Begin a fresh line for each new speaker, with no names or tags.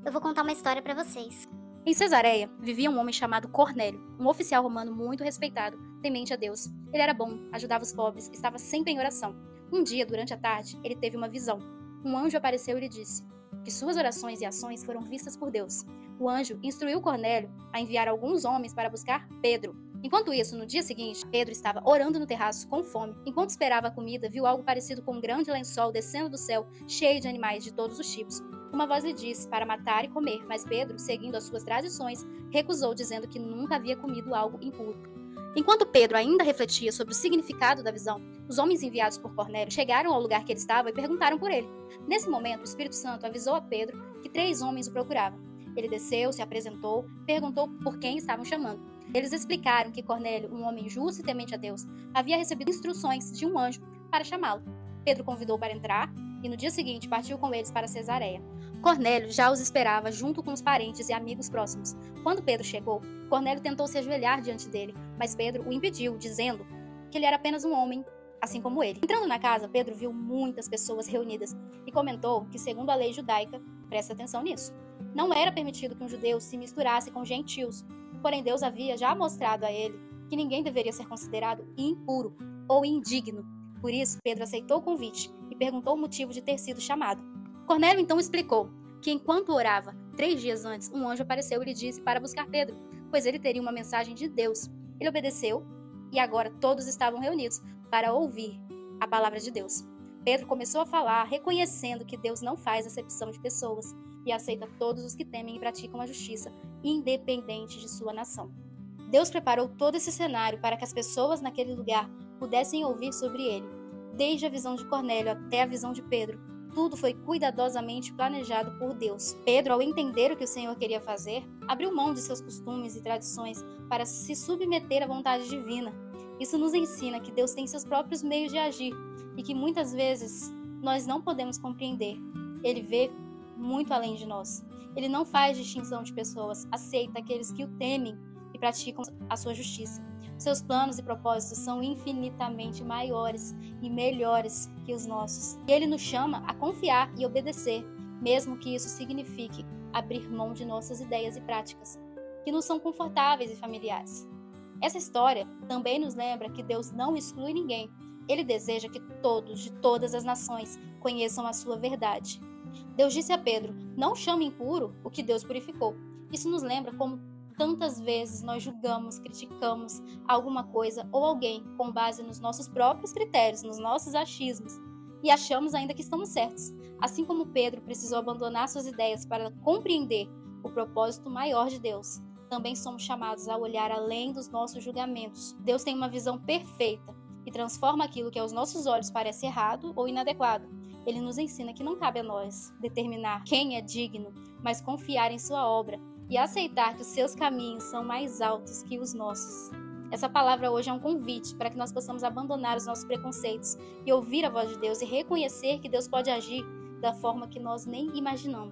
eu vou contar uma história para vocês.
Em Cesareia, vivia um homem chamado Cornélio, um oficial romano muito respeitado, temente a Deus. Ele era bom, ajudava os pobres, estava sempre em oração. Um dia, durante a tarde, ele teve uma visão. Um anjo apareceu e lhe disse que suas orações e ações foram vistas por Deus. O anjo instruiu Cornélio a enviar alguns homens para buscar Pedro. Enquanto isso, no dia seguinte, Pedro estava orando no terraço com fome. Enquanto esperava a comida, viu algo parecido com um grande lençol descendo do céu, cheio de animais de todos os tipos. Uma voz lhe disse para matar e comer, mas Pedro, seguindo as suas tradições, recusou, dizendo que nunca havia comido algo impuro. Enquanto Pedro ainda refletia sobre o significado da visão, os homens enviados por Cornélio chegaram ao lugar que ele estava e perguntaram por ele. Nesse momento, o Espírito Santo avisou a Pedro que 3 homens o procuravam. Ele desceu, se apresentou, perguntou por quem estavam chamando. Eles explicaram que Cornélio, um homem justo e temente a Deus, havia recebido instruções de um anjo para chamá-lo. Pedro convidou para entrar e no dia seguinte partiu com eles para Cesareia. Cornélio já os esperava junto com os parentes e amigos próximos. Quando Pedro chegou, Cornélio tentou se ajoelhar diante dele, mas Pedro o impediu, dizendo que ele era apenas um homem, assim como ele. Entrando na casa, Pedro viu muitas pessoas reunidas e comentou que, segundo a lei judaica, presta atenção nisso, não era permitido que um judeu se misturasse com gentios, porém Deus havia já mostrado a ele que ninguém deveria ser considerado impuro ou indigno. Por isso, Pedro aceitou o convite e perguntou o motivo de ter sido chamado. Cornélio então explicou que, enquanto orava, 3 dias antes, um anjo apareceu e lhe disse para buscar Pedro, pois ele teria uma mensagem de Deus. Ele obedeceu e agora todos estavam reunidos para ouvir a palavra de Deus. Pedro começou a falar, reconhecendo que Deus não faz acepção de pessoas e aceita todos os que temem e praticam a justiça, independente de sua nação. Deus preparou todo esse cenário para que as pessoas naquele lugar pudessem ouvir sobre ele. Desde a visão de Cornélio até a visão de Pedro, tudo foi cuidadosamente planejado por Deus. Pedro, ao entender o que o Senhor queria fazer, abriu mão de seus costumes e tradições para se submeter à vontade divina. Isso nos ensina que Deus tem seus próprios meios de agir e que muitas vezes nós não podemos compreender. Ele vê muito além de nós. Ele não faz distinção de pessoas, aceita aqueles que o temem e praticam a sua justiça. Seus planos e propósitos são infinitamente maiores e melhores que os nossos. E Ele nos chama a confiar e obedecer, mesmo que isso signifique abrir mão de nossas ideias e práticas, que nos são confortáveis e familiares. Essa história também nos lembra que Deus não exclui ninguém. Ele deseja que todos, de todas as nações, conheçam a sua verdade. Deus disse a Pedro: não chame impuro o que Deus purificou. Isso nos lembra como tantas vezes nós julgamos, criticamos alguma coisa ou alguém com base nos nossos próprios critérios, nos nossos achismos, e achamos ainda que estamos certos. Assim como Pedro precisou abandonar suas ideias para compreender o propósito maior de Deus, também somos chamados a olhar além dos nossos julgamentos. Deus tem uma visão perfeita e transforma aquilo que aos nossos olhos parece errado ou inadequado. Ele nos ensina que não cabe a nós determinar quem é digno, mas confiar em sua obra e aceitar que os seus caminhos são mais altos que os nossos. Essa palavra hoje é um convite para que nós possamos abandonar os nossos preconceitos e ouvir a voz de Deus e reconhecer que Deus pode agir da forma que nós nem imaginamos.